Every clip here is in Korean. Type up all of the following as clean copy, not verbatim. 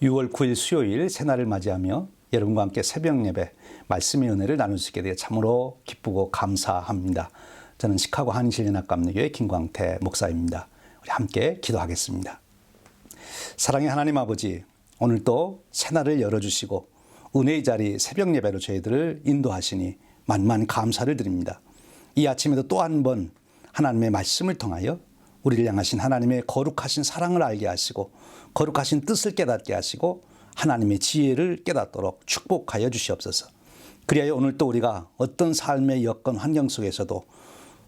6월 9일 수요일 새날을 맞이하며 여러분과 함께 새벽 예배 말씀의 은혜를 나눌 수 있게 되어 참으로 기쁘고 감사합니다. 저는 시카고 한인실연합감리교회 김광태 목사입니다. 우리 함께 기도하겠습니다. 사랑의 하나님 아버지, 오늘도 새날을 열어주시고 은혜의 자리 새벽 예배로 저희들을 인도하시니 만만 감사를 드립니다. 이 아침에도 또 한 번 하나님의 말씀을 통하여 우리를 향하신 하나님의 거룩하신 사랑을 알게 하시고 거룩하신 뜻을 깨닫게 하시고 하나님의 지혜를 깨닫도록 축복하여 주시옵소서. 그리하여 오늘 또 우리가 어떤 삶의 여건 환경 속에서도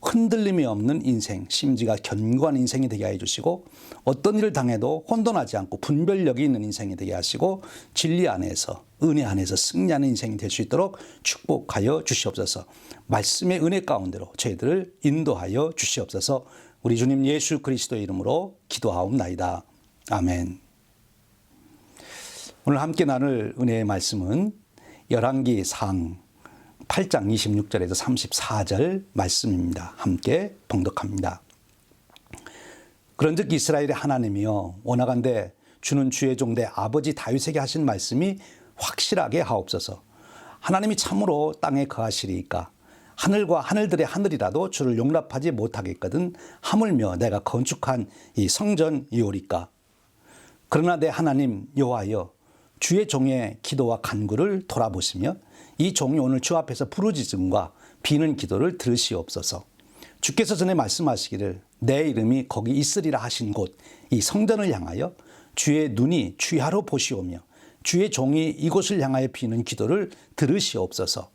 흔들림이 없는 인생, 심지가 견고한 인생이 되게 해 주시고 어떤 일을 당해도 혼돈하지 않고 분별력이 있는 인생이 되게 하시고 진리 안에서 은혜 안에서 승리하는 인생이 될 수 있도록 축복하여 주시옵소서. 말씀의 은혜 가운데로 저희들을 인도하여 주시옵소서. 우리 주님 예수 그리스도의 이름으로 기도하옵나이다. 아멘. 오늘 함께 나눌 은혜의 말씀은 열왕기상 8장 26절에서 34절 말씀입니다. 함께 봉독합니다. 그런즉 이스라엘의 하나님이여 원하건대 주는 주의 종대 아버지 다윗에게 하신 말씀이 확실하게 하옵소서. 하나님이 참으로 땅에 거하시리이까 하늘과 하늘들의 하늘이라도 주를 용납하지 못하겠거든 하물며 내가 건축한 이 성전이오리까. 그러나 내 하나님 여호와여 주의 종의 기도와 간구를 돌아보시며 이 종이 오늘 주 앞에서 부르짖음과 비는 기도를 들으시옵소서. 주께서 전에 말씀하시기를 내 이름이 거기 있으리라 하신 곳 이 성전을 향하여 주의 눈이 주야로 보시오며 주의 종이 이곳을 향하여 비는 기도를 들으시옵소서.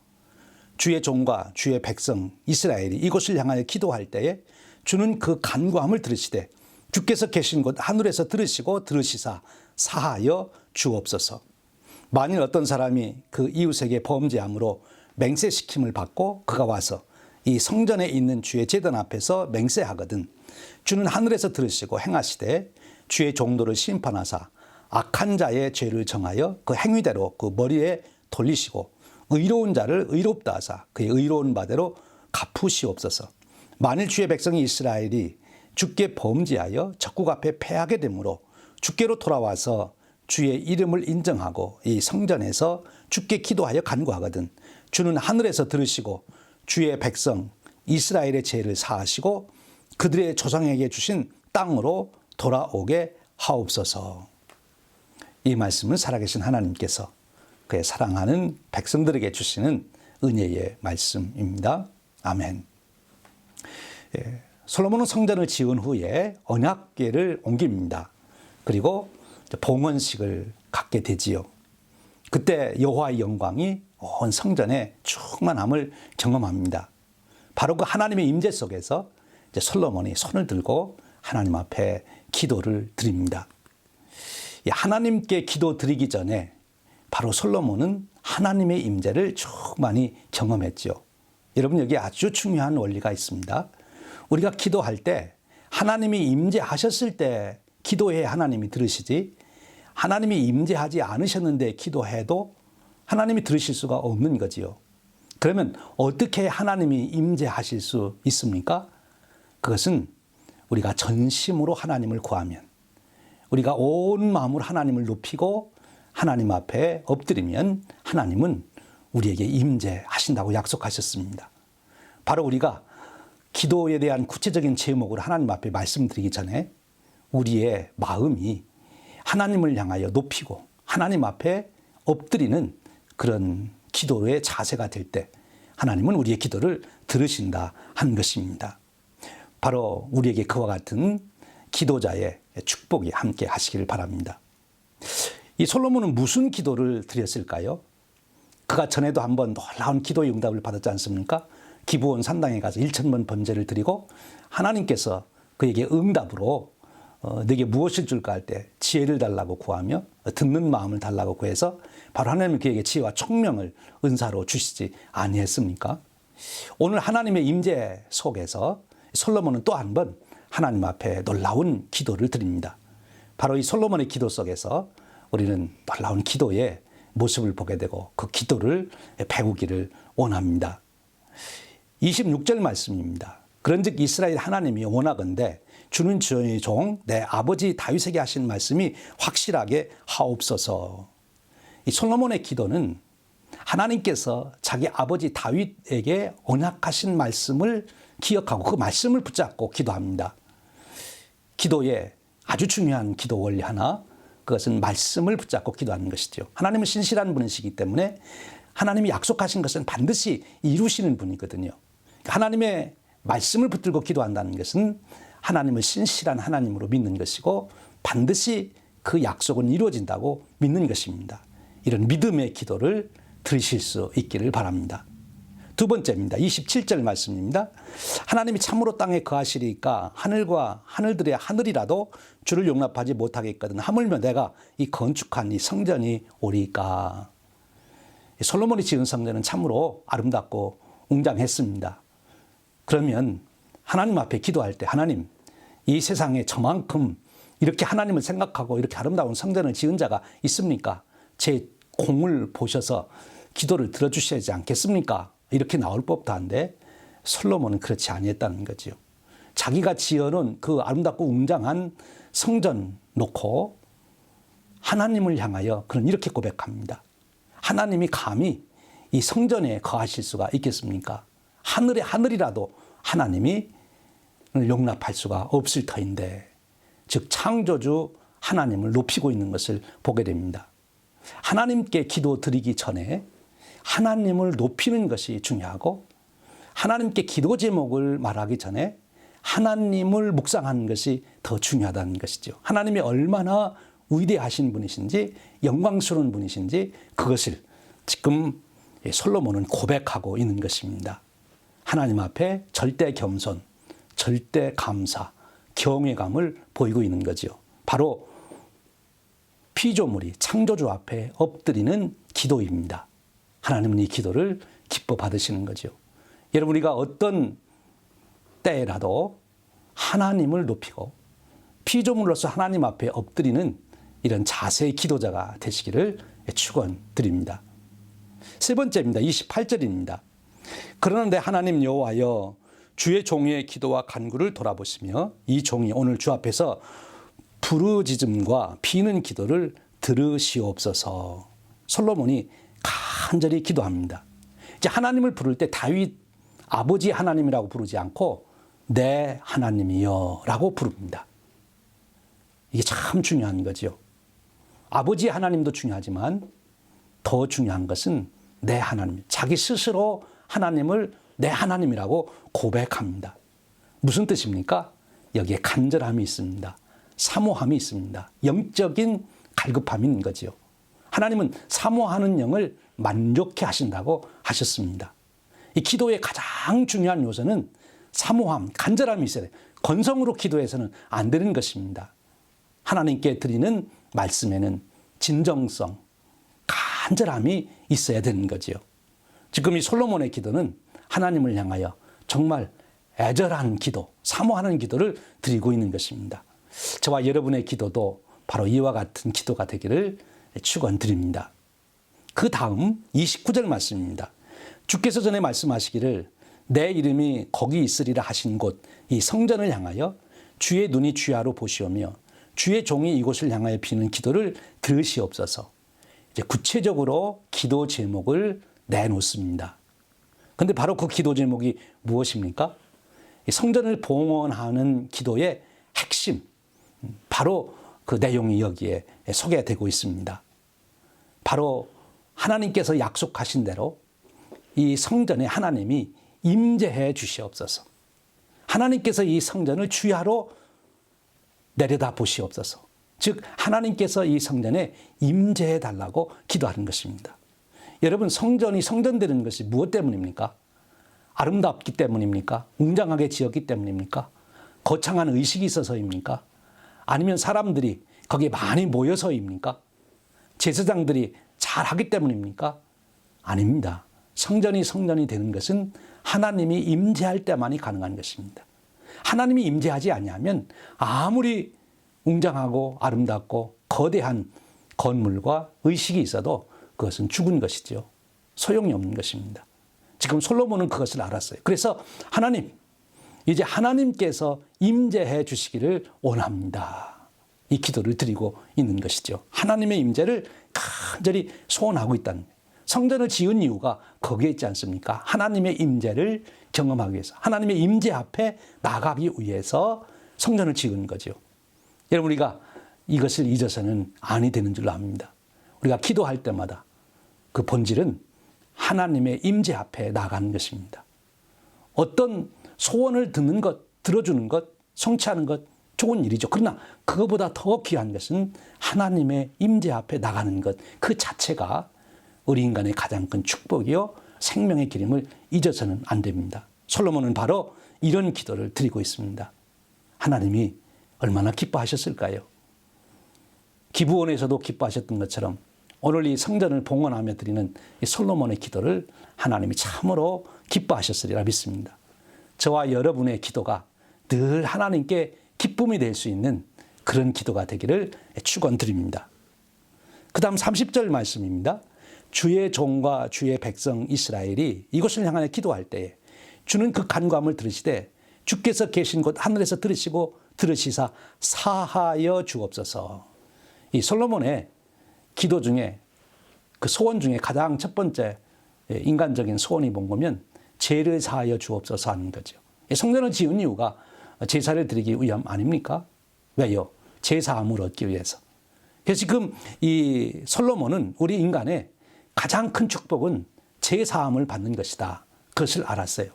주의 종과 주의 백성 이스라엘이 이곳을 향하여 기도할 때에 주는 그 간구함을 들으시되 주께서 계신 곳 하늘에서 들으시고 들으시사 사하여 주옵소서. 만일 어떤 사람이 그 이웃에게 범죄함으로 맹세시킴을 받고 그가 와서 이 성전에 있는 주의 제단 앞에서 맹세하거든 주는 하늘에서 들으시고 행하시되 주의 종도를 심판하사 악한 자의 죄를 정하여 그 행위대로 그 머리에 돌리시고 의로운 자를 의롭다 하사 그의 의로운 바대로 갚으시옵소서. 만일 주의 백성이 이스라엘이 주께 범죄하여 적국 앞에 패하게 되므로 주께로 돌아와서 주의 이름을 인정하고 이 성전에서 주께 기도하여 간구하거든 주는 하늘에서 들으시고 주의 백성 이스라엘의 죄를 사하시고 그들의 조상에게 주신 땅으로 돌아오게 하옵소서. 이 말씀은 살아계신 하나님께서 그의 사랑하는 백성들에게 주시는 은혜의 말씀입니다. 아멘. 솔로몬은 성전을 지은 후에 언약궤를 옮깁니다. 그리고 봉헌식을 갖게 되지요. 그때 여호와의 영광이 온 성전에 충만함을 경험합니다. 바로 그 하나님의 임재 속에서 이제 솔로몬이 손을 들고 하나님 앞에 기도를 드립니다. 하나님께 기도 드리기 전에 바로 솔로몬은 하나님의 임재를 충만히 경험했죠. 여러분 여기 아주 중요한 원리가 있습니다. 우리가 기도할 때 하나님이 임재하셨을 때 기도해야 하나님이 들으시지 하나님이 임재하지 않으셨는데 기도해도 하나님이 들으실 수가 없는 거지요. 그러면 어떻게 하나님이 임재하실 수 있습니까? 그것은 우리가 전심으로 하나님을 구하면 우리가 온 마음으로 하나님을 높이고 하나님 앞에 엎드리면 하나님은 우리에게 임재하신다고 약속하셨습니다. 바로 우리가 기도에 대한 구체적인 제목으로 하나님 앞에 말씀드리기 전에 우리의 마음이 하나님을 향하여 높이고 하나님 앞에 엎드리는 그런 기도의 자세가 될 때 하나님은 우리의 기도를 들으신다 하는 것입니다. 바로 우리에게 그와 같은 기도자의 축복이 함께 하시기를 바랍니다. 이 솔로몬은 무슨 기도를 드렸을까요? 그가 전에도 한번 놀라운 기도의 응답을 받았지 않습니까? 기브온 산당에 가서 1,000번 번제를 드리고 하나님께서 그에게 응답으로 내게 무엇을 줄까 할 때 지혜를 달라고 구하며 듣는 마음을 달라고 구해서 바로 하나님은 그에게 지혜와 총명을 은사로 주시지 아니했습니까? 오늘 하나님의 임재 속에서 솔로몬은 또 한 번 하나님 앞에 놀라운 기도를 드립니다. 바로 이 솔로몬의 기도 속에서 우리는 놀라운 기도의 모습을 보게 되고 그 기도를 배우기를 원합니다. 26절 말씀입니다. 그런즉 이스라엘 하나님이 원하건대 주는 저의 종 내 아버지 다윗에게 하신 말씀이 확실하게 하옵소서. 이 솔로몬의 기도는 하나님께서 자기 아버지 다윗에게 언약하신 말씀을 기억하고 그 말씀을 붙잡고 기도합니다. 기도에 아주 중요한 기도 원리 하나, 그것은 말씀을 붙잡고 기도하는 것이죠. 하나님은 신실한 분이시기 때문에 하나님이 약속하신 것은 반드시 이루시는 분이거든요. 하나님의 말씀을 붙들고 기도한다는 것은 하나님을 신실한 하나님으로 믿는 것이고 반드시 그 약속은 이루어진다고 믿는 것입니다. 이런 믿음의 기도를 들으실 수 있기를 바랍니다. 두 번째입니다. 27절 말씀입니다. 하나님이 참으로 땅에 거하시리까 하늘과 하늘들의 하늘이라도 주를 용납하지 못하겠거든 하물며 내가 이 건축한 이 성전이 오리까. 솔로몬이 지은 성전은 참으로 아름답고 웅장했습니다. 그러면 하나님 앞에 기도할 때 하나님, 이 세상에 저만큼 이렇게 하나님을 생각하고 이렇게 아름다운 성전을 지은 자가 있습니까? 제 공을 보셔서 기도를 들어주셔야지 않겠습니까? 이렇게 나올 법도 한데 솔로몬은 그렇지 아니했다는 거죠. 자기가 지어놓은 그 아름답고 웅장한 성전 놓고 하나님을 향하여 그는 이렇게 고백합니다. 하나님이 감히 이 성전에 거하실 수가 있겠습니까? 하늘의 하늘이라도 하나님이 용납할 수가 없을 터인데, 즉 창조주 하나님을 높이고 있는 것을 보게 됩니다. 하나님께 기도 드리기 전에 하나님을 높이는 것이 중요하고, 하나님께 기도 제목을 말하기 전에 하나님을 묵상하는 것이 더 중요하다는 것이죠. 하나님이 얼마나 위대하신 분이신지 영광스러운 분이신지 그것을 지금 솔로몬은 고백하고 있는 것입니다. 하나님 앞에 절대 겸손, 절대 감사, 경외감을 보이고 있는 거죠. 바로 피조물이 창조주 앞에 엎드리는 기도입니다. 하나님은 이 기도를 기뻐 받으시는 거죠. 여러분, 우리가 어떤 때라도 하나님을 높이고 피조물로서 하나님 앞에 엎드리는 이런 자세의 기도자가 되시기를 축원드립니다. 세 번째입니다. 28절입니다. 그러나 내 하나님 여호와여, 주의 종의 기도와 간구를 돌아보시며 이 종이 오늘 주 앞에서 부르짖음과 비는 기도를 들으시옵소서. 솔로몬이 간절히 기도합니다. 이제 하나님을 부를 때 다윗 아버지 하나님이라고 부르지 않고 내 하나님이여 라고 부릅니다. 이게 참 중요한 거죠. 아버지 하나님도 중요하지만 더 중요한 것은 내 하나님, 자기 스스로 하나님을 내 하나님이라고 고백합니다. 무슨 뜻입니까? 여기에 간절함이 있습니다. 사모함이 있습니다. 영적인 갈급함이 있는 거죠. 하나님은 사모하는 영을 만족해 하신다고 하셨습니다. 이 기도의 가장 중요한 요소는 사모함, 간절함이 있어야 돼요. 건성으로 기도해서는 안 되는 것입니다. 하나님께 드리는 말씀에는 진정성, 간절함이 있어야 되는 거죠. 지금 이 솔로몬의 기도는 하나님을 향하여 정말 애절한 기도, 사모하는 기도를 드리고 있는 것입니다. 저와 여러분의 기도도 바로 이와 같은 기도가 되기를 축원드립니다. 그 다음 29절 말씀입니다. 주께서 전에 말씀하시기를 내 이름이 거기 있으리라 하신 곳 이 성전을 향하여 주의 눈이 주야로 보시오며 주의 종이 이곳을 향하여 비는 기도를 들으시옵소서. 이제 구체적으로 기도 제목을 내놓습니다. 그런데 바로 그 기도 제목이 무엇입니까? 성전을 봉헌하는 기도의 핵심, 바로 그 내용이 여기에 소개되고 있습니다. 바로 하나님께서 약속하신 대로 이 성전에 하나님이 임재해 주시옵소서. 하나님께서 이 성전을 주야로 내려다 보시옵소서. 즉 하나님께서 이 성전에 임재해 달라고 기도하는 것입니다. 여러분, 성전이 성전되는 것이 무엇 때문입니까? 아름답기 때문입니까? 웅장하게 지었기 때문입니까? 거창한 의식이 있어서입니까? 아니면 사람들이 거기에 많이 모여서입니까? 제사장들이 잘하기 때문입니까? 아닙니다. 성전이 성전이 되는 것은 하나님이 임재할 때만이 가능한 것입니다. 하나님이 임재하지 아니하면 아무리 웅장하고 아름답고 거대한 건물과 의식이 있어도 그것은 죽은 것이죠. 소용이 없는 것입니다. 지금 솔로몬은 그것을 알았어요. 그래서 하나님, 이제 하나님께서 임재해 주시기를 원합니다. 이 기도를 드리고 있는 것이죠. 하나님의 임재를 간절히 소원하고 있다는 거예요. 성전을 지은 이유가 거기에 있지 않습니까? 하나님의 임재를 경험하기 위해서, 하나님의 임재 앞에 나가기 위해서 성전을 지은 거죠. 여러분, 우리가 이것을 잊어서는 아니 되는 줄로 압니다. 우리가 기도할 때마다 그 본질은 하나님의 임재 앞에 나가는 것입니다. 어떤 소원을 듣는 것, 들어주는 것, 성취하는 것 좋은 일이죠. 그러나 그것보다 더 귀한 것은 하나님의 임재 앞에 나가는 것, 그 자체가 우리 인간의 가장 큰 축복이요 생명의 길임을 잊어서는 안 됩니다. 솔로몬은 바로 이런 기도를 드리고 있습니다. 하나님이 얼마나 기뻐하셨을까요? 기브온에서도 기뻐하셨던 것처럼 오늘 이 성전을 봉헌하며 드리는 이 솔로몬의 기도를 하나님이 참으로 기뻐하셨으리라 믿습니다. 저와 여러분의 기도가 늘 하나님께 기쁨이 될 수 있는 그런 기도가 되기를 축원드립니다. 그 다음 30절 말씀입니다. 주의 종과 주의 백성 이스라엘이 이곳을 향하여 기도할 때에 주는 그 간구함을 들으시되 주께서 계신 곳 하늘에서 들으시고 들으시사 사하여 주옵소서. 이 솔로몬의 기도 중에 그 소원 중에 가장 첫 번째 인간적인 소원이 뭔가면 죄를 사하여 주옵소서 하는 거죠. 성전을 지은 이유가 제사를 드리기 위함 아닙니까? 왜요? 제사함을 얻기 위해서. 그래서 지금 이 솔로몬은 우리 인간의 가장 큰 축복은 제사함을 받는 것이다. 그것을 알았어요.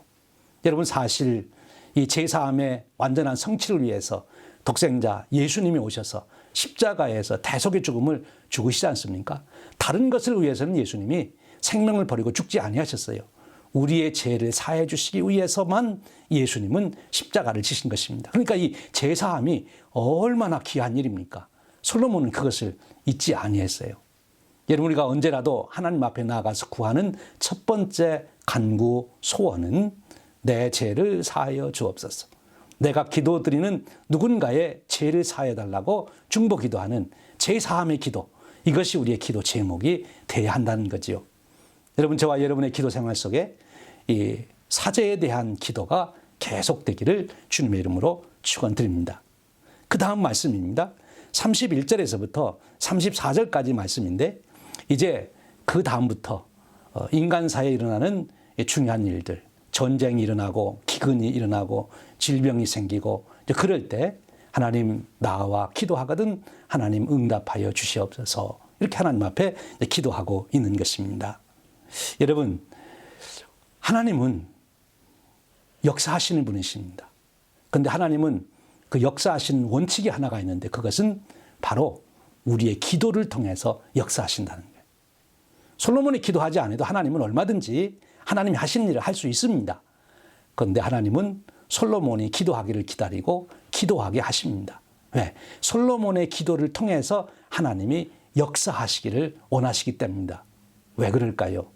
여러분, 사실 이 제사함의 완전한 성취를 위해서 독생자 예수님이 오셔서 십자가에서 대속의 죽음을 죽으시지 않습니까? 다른 것을 위해서는 예수님이 생명을 버리고 죽지 아니하셨어요. 우리의 죄를 사해 주시기 위해서만 예수님은 십자가를 지신 것입니다. 그러니까 이 제사함이 얼마나 귀한 일입니까? 솔로몬은 그것을 잊지 아니했어요. 여러분, 우리가 언제라도 하나님 앞에 나아가서 구하는 첫 번째 간구 소원은 내 죄를 사하여 주옵소서. 내가 기도드리는 누군가의 죄를 사하여 달라고 중보 기도하는 제사함의 기도, 이것이 우리의 기도 제목이 되어야 한다는 거지요. 여러분, 저와 여러분의 기도 생활 속에 이 사죄에 대한 기도가 계속되기를 주님의 이름으로 축원드립니다. 그 다음 말씀입니다. 31절에서부터 34절까지 말씀인데, 이제 그 다음부터 인간사에 일어나는 중요한 일들, 전쟁이 일어나고 기근이 일어나고 질병이 생기고 그럴 때 하나님 나와 기도하거든 하나님 응답하여 주시옵소서, 이렇게 하나님 앞에 기도하고 있는 것입니다. 여러분, 하나님은 역사하시는 분이십니다. 그런데 하나님은 그 역사하시는 원칙이 하나가 있는데 그것은 바로 우리의 기도를 통해서 역사하신다는 거예요. 솔로몬이 기도하지 않아도 하나님은 얼마든지 하나님이 하시는 일을 할 수 있습니다. 그런데 하나님은 솔로몬이 기도하기를 기다리고 기도하게 하십니다. 왜? 솔로몬의 기도를 통해서 하나님이 역사하시기를 원하시기 때문입니다. 왜 그럴까요?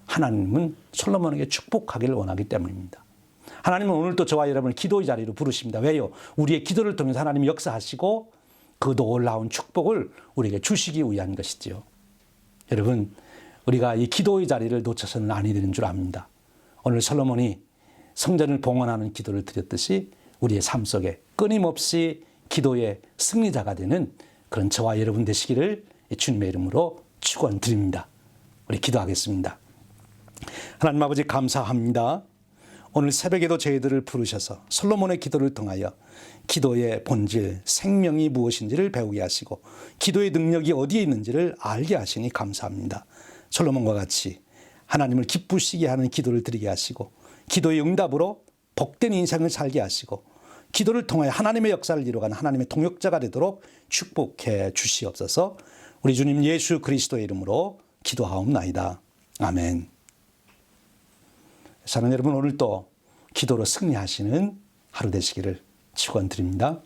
하나님은 솔로몬에게 축복하기를 원하기 때문입니다. 하나님은 오늘도 저와 여러분을 기도의 자리로 부르십니다. 왜요? 우리의 기도를 통해서 하나님이 역사하시고 그 놀라운 축복을 우리에게 주시기 위한 것이지요. 여러분, 우리가 이 기도의 자리를 놓쳐서는 아니 되는 줄 압니다. 오늘 솔로몬이 성전을 봉헌하는 기도를 드렸듯이 우리의 삶 속에 끊임없이 기도의 승리자가 되는 그런 저와 여러분 되시기를 주님의 이름으로 축원드립니다. 우리 기도하겠습니다. 하나님 아버지, 감사합니다. 오늘 새벽에도 저희들을 부르셔서 솔로몬의 기도를 통하여 기도의 본질, 생명이 무엇인지를 배우게 하시고 기도의 능력이 어디에 있는지를 알게 하시니 감사합니다. 솔로몬과 같이 하나님을 기쁘시게 하는 기도를 드리게 하시고 기도의 응답으로 복된 인생을 살게 하시고 기도를 통하여 하나님의 역사를 이루어가는 하나님의 동역자가 되도록 축복해 주시옵소서. 우리 주님 예수 그리스도의 이름으로 기도하옵나이다. 아멘. 사랑하는 여러분, 오늘도 기도로 승리하시는 하루 되시기를 축원드립니다.